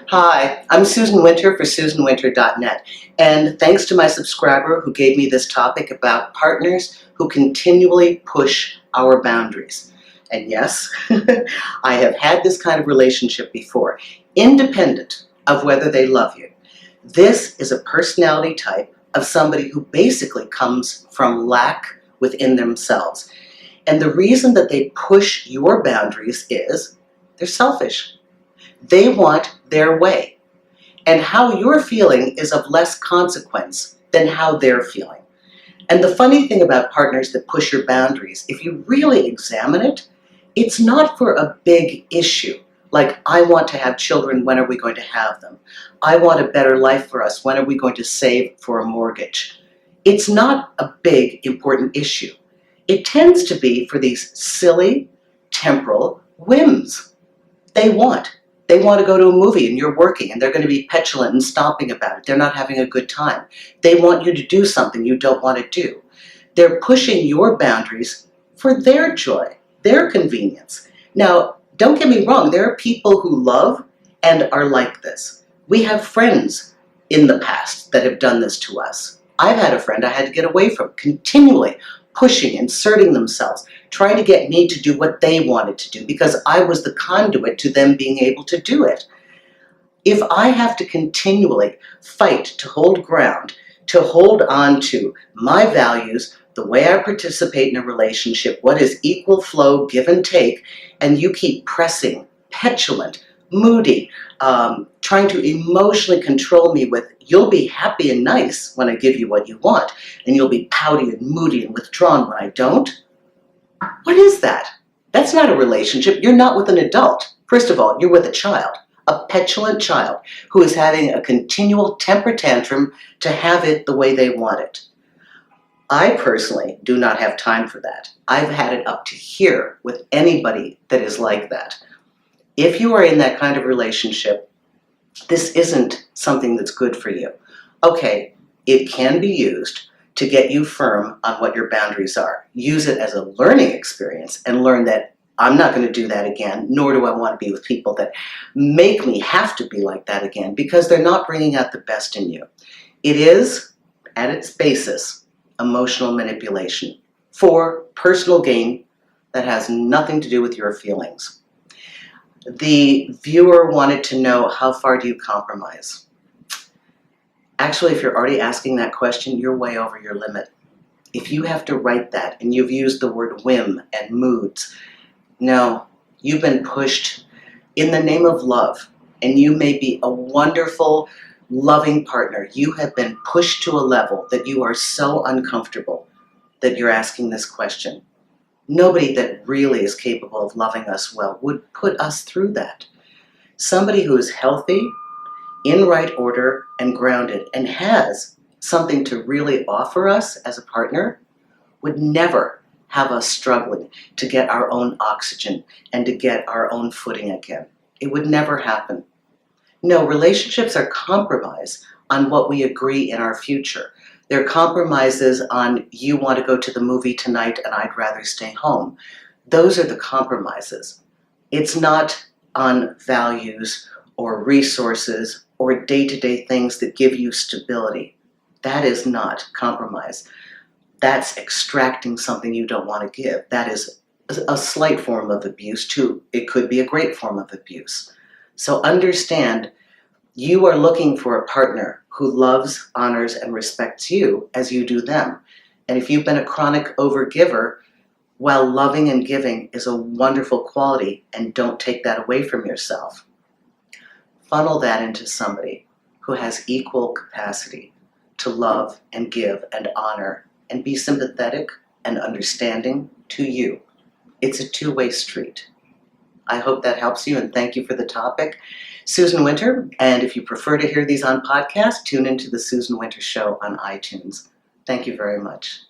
Hi, I'm Susan Winter for SusanWinter.net, and thanks to my subscriber who gave me this topic about partners who continually push our boundaries. And yes, I have had this kind of relationship before, independent of whether they love you. This is a personality type of somebody who basically comes from lack within themselves. And the reason that they push your boundaries is they're selfish. They want their way. And how you're feeling is of less consequence than how they're feeling. And the funny thing about partners that push your boundaries, if you really examine it, it's not for a big issue. Like, I want to have children, when are we going to have them? I want a better life for us, when are we going to save for a mortgage? It's not a big, important issue. It tends to be for these silly, temporal whims. They want to go to a movie and you're working and they're going to be petulant and stomping about it. They're not having a good time. They want you to do something you don't want to do. They're pushing your boundaries for their joy, their convenience. Now, don't get me wrong, there are people who love and are like this. We have friends in the past that have done this to us. I've had a friend I had to get away from, continually pushing, inserting themselves, trying to get me to do what they wanted to do because I was the conduit to them being able to do it. If I have to continually fight to hold ground, to hold on to my values, the way I participate in a relationship, what is equal flow, give and take, and you keep pressing, petulant, moody, trying to emotionally control me with, you'll be happy and nice when I give you what you want, and you'll be pouty and moody and withdrawn when I don't. What is that? That's not a relationship. You're not with an adult. First of all, you're with a child, a petulant child who is having a continual temper tantrum to have it the way they want it. I personally do not have time for that. I've had it up to here with anybody that is like that. If you are in that kind of relationship, this isn't something that's good for you. Okay, it can be used to get you firm on what your boundaries are. Use it as a learning experience and learn that I'm not going to do that again, nor do I want to be with people that make me have to be like that again, because they're not bringing out the best in you. It is, at its basis, emotional manipulation for personal gain that has nothing to do with your feelings. The viewer wanted to know, how far do you compromise? Actually, if you're already asking that question, you're way over your limit. If you have to write that and you've used the word whim and moods, no, you've been pushed in the name of love, and you may be a wonderful, loving partner. You have been pushed to a level that you are so uncomfortable that you're asking this question. Nobody that really is capable of loving us well would put us through that. Somebody who is healthy, in right order, and grounded, and has something to really offer us as a partner would never have us struggling to get our own oxygen and to get our own footing again. It would never happen. No, relationships are compromise on what we agree in our future. They're compromises on, you want to go to the movie tonight and I'd rather stay home. Those are the compromises. It's not on values or resources or day-to-day things that give you stability. That is not compromise. That's extracting something you don't want to give. That is a slight form of abuse too. It could be a great form of abuse. So understand, you are looking for a partner who loves, honors, and respects you as you do them. And if you've been a chronic overgiver, while loving and giving is a wonderful quality, and don't take that away from yourself, funnel that into somebody who has equal capacity to love and give and honor and be sympathetic and understanding to you. It's a two-way street. I hope that helps you, and thank you for the topic. Susan Winter, and if you prefer to hear these on podcast, tune into the Susan Winter Show on iTunes. Thank you very much.